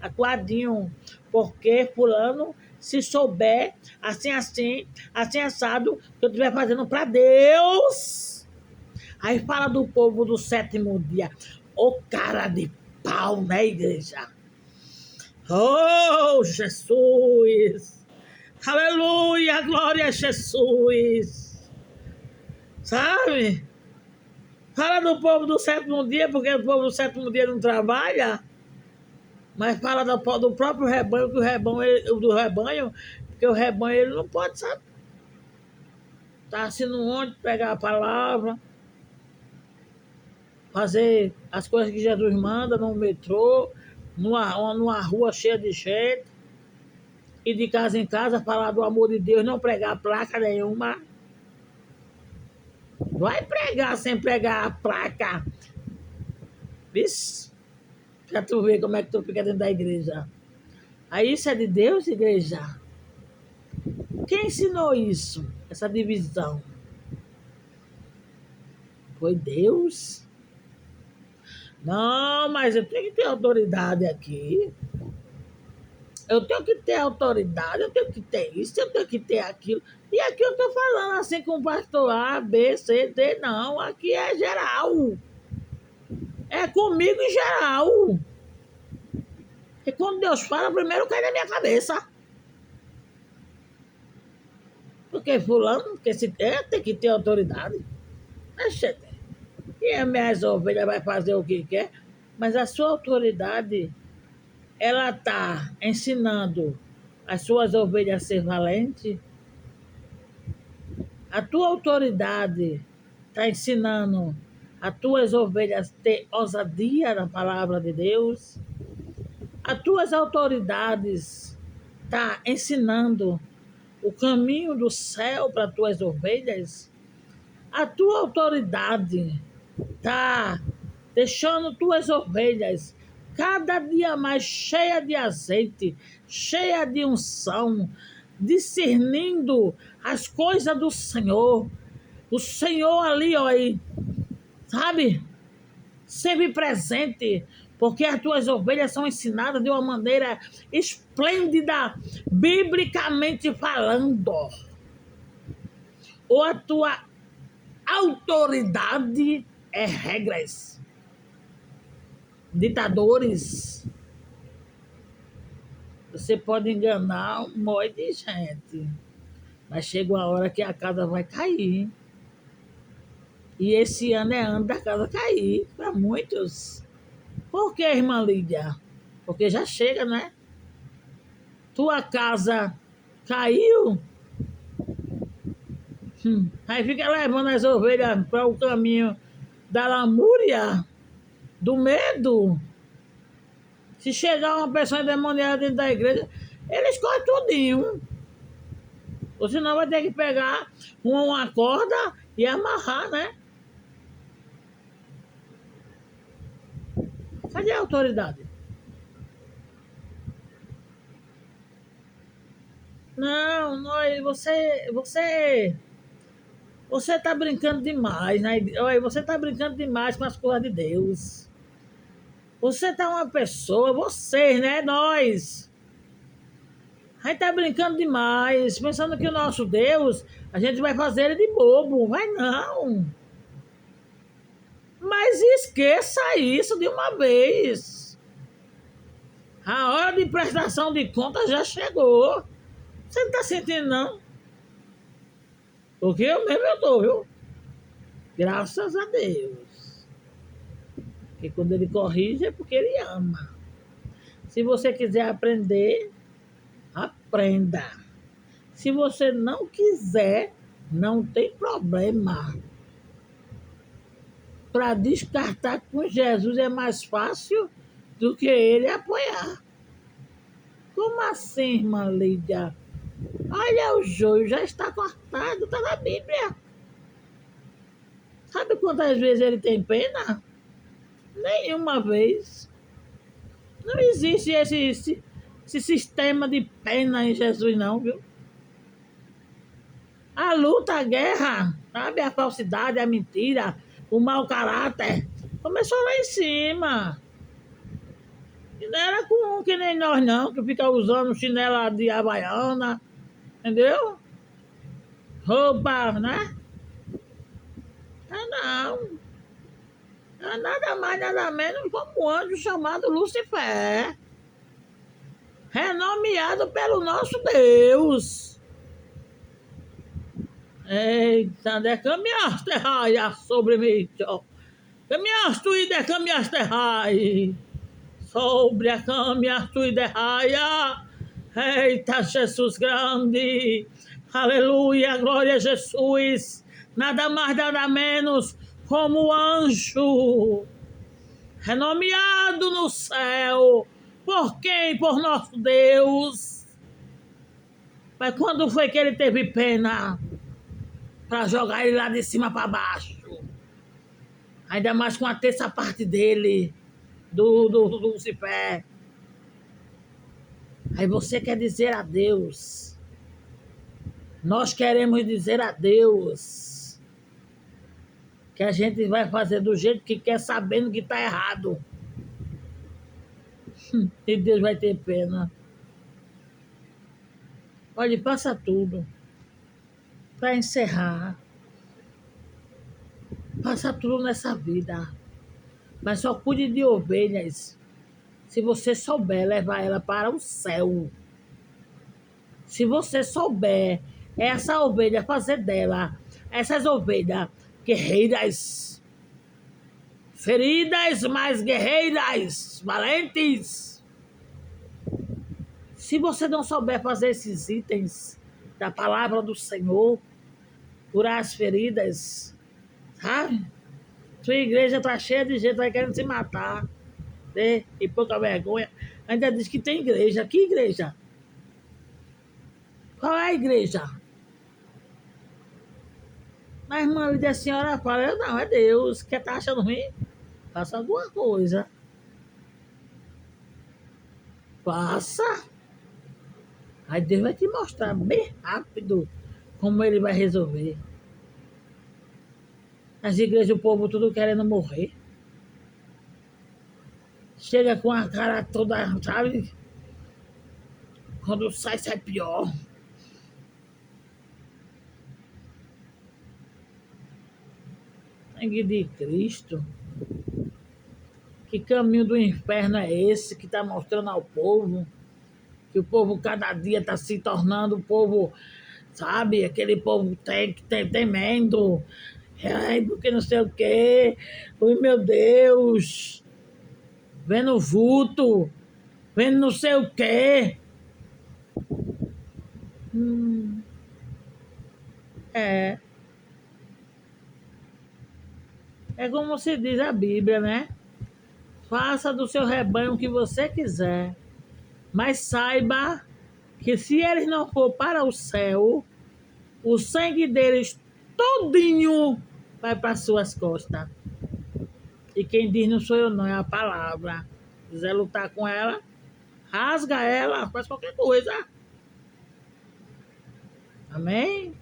acuadinho. Porque fulano, se souber, assim, assado, que eu estiver fazendo para Deus. Aí fala do povo do sétimo dia. Ô cara de pau, né, igreja? Oh, Jesus! Aleluia, glória a Jesus! Sabe? Fala do povo do sétimo dia, porque o povo do sétimo dia não trabalha. Mas fala do próprio rebanho, que do rebanho, porque o rebanho ele não pode, sabe? Tá assim no onde pegar a palavra, fazer as coisas que Jesus manda no metrô, numa rua cheia de gente. ir de casa em casa, falar do amor de Deus, não pregar placa nenhuma. Vai pregar sem pregar a placa. Vixe, pra tu ver como é que tu fica dentro da igreja. Aí isso é de Deus, igreja? Quem ensinou isso? Essa divisão? Foi Deus? Não, mas eu tenho que ter autoridade aqui. Eu tenho que ter autoridade, eu tenho que ter isso, eu tenho que ter aquilo. E aqui eu estou falando assim com o pastor A, B, C, D, não. Aqui é geral. É comigo em geral. E quando Deus fala, primeiro cai na minha cabeça. Porque fulano, porque se tem que ter autoridade. E as minhas ovelhas vai fazer o que quer, mas a sua autoridade, ela está ensinando as suas ovelhas a ser valentes. A tua autoridade está ensinando as tuas ovelhas a ter ousadia na palavra de Deus. As tuas autoridades estão ensinando o caminho do céu para as tuas ovelhas. A tua autoridade está deixando tuas ovelhas cada dia mais cheia de azeite, cheia de unção, discernindo as coisas do Senhor. O Senhor ali, ó, aí, sabe? Sempre presente, porque as tuas ovelhas são ensinadas de uma maneira esplêndida, biblicamente falando. Ou a tua autoridade é regras, ditadores. Você pode enganar um monte de gente, mas chega uma hora que a casa vai cair. E esse ano é ano da casa cair, para muitos. Por que, irmã Lídia? Porque já chega, né? Tua casa caiu, aí fica levando as ovelhas para o caminho da lamúria, do medo. Se chegar uma pessoa endemoniada dentro da igreja, eles correm tudinho. Ou senão vai ter que pegar uma corda e amarrar, né? Cadê a autoridade? Não, você está brincando demais, né? Olha, você está brincando demais com as coisas de Deus. Você tá uma pessoa, vocês, né? Nós. A gente tá brincando demais, pensando que o nosso Deus, a gente vai fazer ele de bobo. Vai não. Mas esqueça isso de uma vez. A hora de prestação de contas já chegou. Você não tá sentindo, não? Porque eu mesmo eu tô, viu? Graças a Deus. Porque quando ele corrige é porque ele ama. Se você quiser aprender, aprenda. Se você não quiser, não tem problema. Para descartar com Jesus é mais fácil do que ele apoiar. Como assim, irmã Lídia? Olha, o joio já está cortado, está na Bíblia. Sabe quantas vezes ele tem pena? Nenhuma vez. Não existe esse sistema de pena em Jesus, não, viu? A luta, a guerra, sabe? A falsidade, a mentira, o mau caráter. Começou lá em cima. E não era com um que nem nós, não, que fica usando chinela de havaiana, entendeu? Roupa, né? Não. É nada mais, nada menos como um anjo chamado Lucifer. Renomeado pelo nosso Deus. Eita, caminhaste, raia sobre mim. Caminhaste e caminhaste, raia. Sobre a caminhaste e raia. Eita, Jesus grande. Aleluia, glória a Jesus. Nada mais, nada menos como anjo. Renomeado no céu. Por quem? Por nosso Deus. Mas quando foi que ele teve pena para jogar ele lá de cima para baixo? Ainda mais com a terça parte dele, do Lucifer. Aí você quer dizer a Deus. Nós queremos dizer a Deus que a gente vai fazer do jeito que quer, sabendo que está errado. E Deus vai ter pena. Olha, passa tudo. Para encerrar. Passa tudo nessa vida. Mas só cuide de ovelhas. Se você souber levar ela para o céu. Se você souber essa ovelha fazer dela, essas ovelhas guerreiras, feridas, mas guerreiras, valentes. Se você não souber fazer esses itens da palavra do Senhor, curar as feridas, sabe? Sua igreja está cheia de gente, vai querendo se matar, né? E pouca vergonha. Ainda diz que tem igreja. Que igreja? Qual é a igreja? Mas a irmã da senhora fala, não, é Deus. Quer estar achando ruim? Faça alguma coisa. Faça. Aí Deus vai te mostrar bem rápido como ele vai resolver. As igrejas, o povo tudo querendo morrer. Chega com a cara toda, sabe? Quando sai pior. Sangue de Cristo. Que caminho do inferno é esse que está mostrando ao povo? Que o povo cada dia está se tornando o povo, sabe? Aquele povo temendo. Ai, porque não sei o quê. Oi, meu Deus. Vendo vulto. Vendo não sei o quê. É. É como se diz a Bíblia, né? Faça do seu rebanho o que você quiser. Mas saiba que se eles não for para o céu, o sangue deles todinho vai para suas costas. E quem diz não sou eu não, é a palavra. Se quiser lutar com ela, rasga ela, faz qualquer coisa. Amém?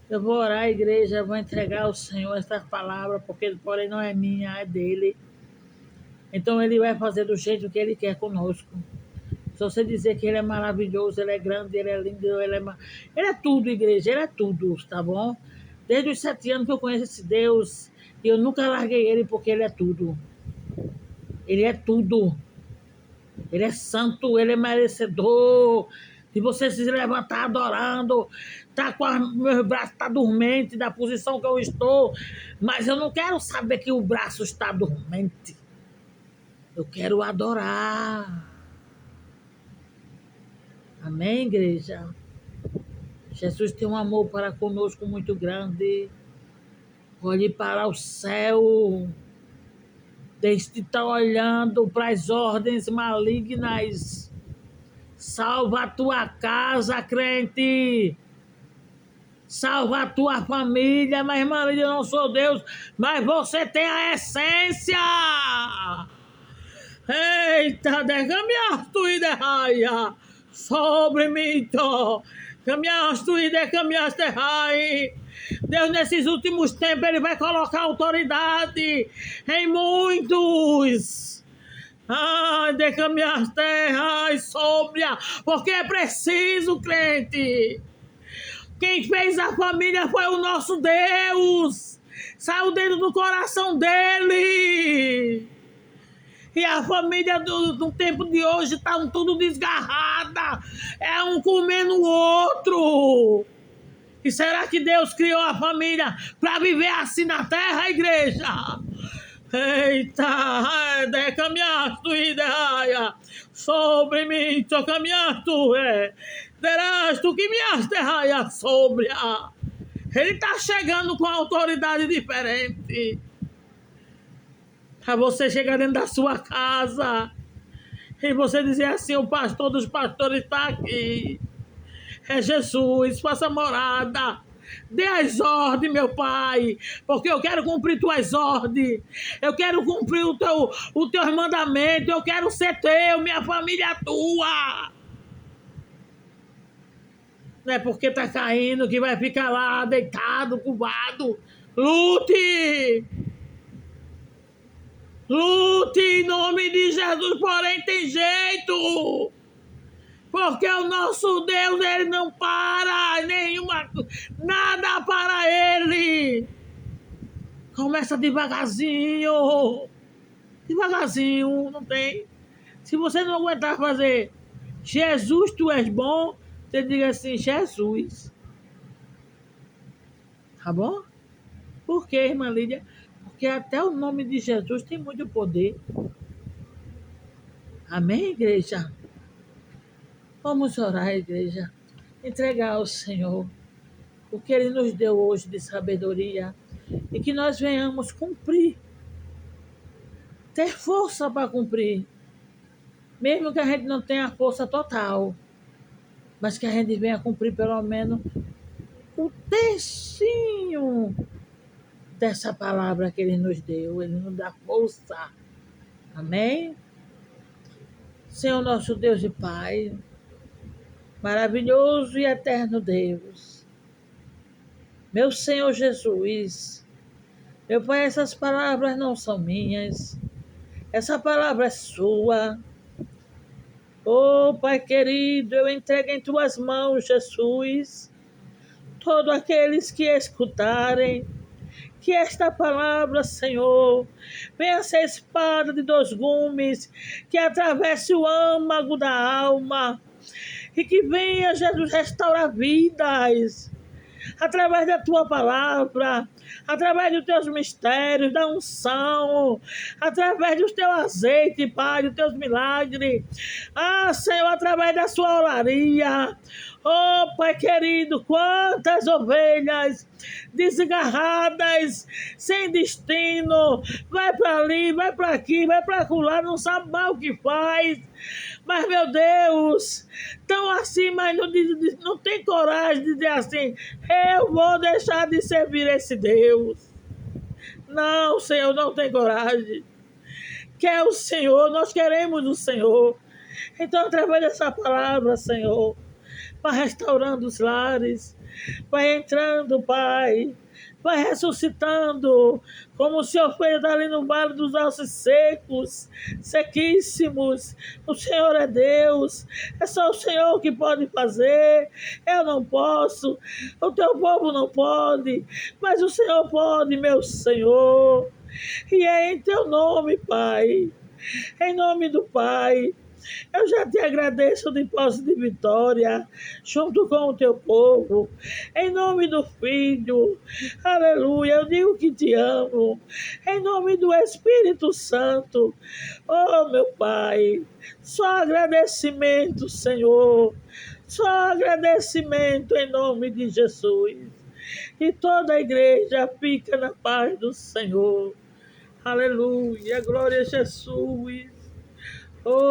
Eu vou orar, igreja, vou entregar ao Senhor esta palavra, porque porém não é minha, é dele. Então ele vai fazer do jeito que ele quer conosco. Se você dizer que ele é maravilhoso, ele é grande, ele é lindo, ele é tudo, igreja, ele é tudo, tá bom? Desde os 7 anos que eu conheço esse Deus, e eu nunca larguei ele porque ele é tudo. Ele é tudo. Ele é santo, ele é merecedor. Se você se levantar adorando, tá com meus braços tá dormente da posição que eu estou, mas eu não quero saber que o braço está dormente. Eu quero adorar. Amém, igreja? Jesus tem um amor para conosco muito grande. Olhe para o céu. Deixe de estar olhando para as ordens malignas. Salva a tua casa, crente. Salva a tua família. Mas, irmã, eu não sou Deus, mas você tem a essência. Eita, derramaste e derraia sobre mim, caminhaste e decaminhaste derrai. Deus, nesses últimos tempos, Ele vai colocar autoridade em muitos. Ai, decaminhaste derrai sobre, porque é preciso, crente. Quem fez a família foi o nosso Deus. Saiu dentro do coração dele. E a família do tempo de hoje está tudo desgarrada. É um comendo o outro. E será que Deus criou a família para viver assim na terra, igreja? Eita, decaminhaste e derraia sobre mim, caminhaste, derás tu que me has derraia sobre a. Ele está chegando com autoridade diferente. Para você chegar dentro da sua casa e você dizer assim, o pastor dos pastores está aqui. É Jesus, faça morada. Dê as ordens, meu Pai, porque eu quero cumprir tuas ordens. Eu quero cumprir o teu mandamento. Eu quero ser teu, minha família é tua. Não é porque tá caindo que vai ficar lá deitado, curvado. Lute! Lute em nome de Jesus, porém tem jeito. Porque o nosso Deus, ele não para nenhuma, nada para ele. Começa devagarzinho. Devagarzinho, não tem. Se você não aguentar fazer Jesus, tu és bom, você diga assim, Jesus. Tá bom? Por quê, irmã Lídia? Porque até o nome de Jesus tem muito poder. Amém, igreja? Vamos orar, igreja. Entregar ao Senhor o que Ele nos deu hoje de sabedoria e que nós venhamos cumprir, ter força para cumprir, mesmo que a gente não tenha força total, mas que a gente venha cumprir pelo menos um tercinho dessa palavra que Ele nos deu. Ele nos dá força. Amém? Senhor nosso Deus e Pai, maravilhoso e eterno Deus, meu Senhor Jesus, meu Pai, essas palavras não são minhas, essa palavra é sua. Oh, Pai querido, eu entrego em tuas mãos, Jesus, todos aqueles que escutarem, que esta palavra, Senhor, venha ser espada de dois gumes, que atravesse o âmago da alma, e que venha, Jesus, restaurar vidas, através da tua palavra, através dos teus mistérios, da unção, através do teu azeite, Pai, dos teus milagres. Ah, Senhor, através da sua olaria. Oh, Pai querido, quantas ovelhas desgarradas, sem destino, vai para ali, vai para aqui, vai para lá, não sabe mais o que faz. Mas, meu Deus, tão assim, mas não tem coragem de dizer assim, eu vou deixar de servir esse Deus. Não, Senhor, não tem coragem. Quer o Senhor, nós queremos o Senhor. Então, através dessa palavra, Senhor, vai restaurando os lares, vai entrando, Pai, vai ressuscitando, como o Senhor fez ali no vale dos ossos secos, sequíssimos. O Senhor é Deus, é só o Senhor que pode fazer, eu não posso, o teu povo não pode, mas o Senhor pode, meu Senhor. E é em teu nome, Pai, em nome do Pai, eu já te agradeço de posse de vitória, junto com o teu povo, em nome do Filho, aleluia, eu digo que te amo, em nome do Espírito Santo, oh meu Pai, só agradecimento, Senhor, só agradecimento em nome de Jesus, e toda a igreja fica na paz do Senhor, aleluia, glória a Jesus, oh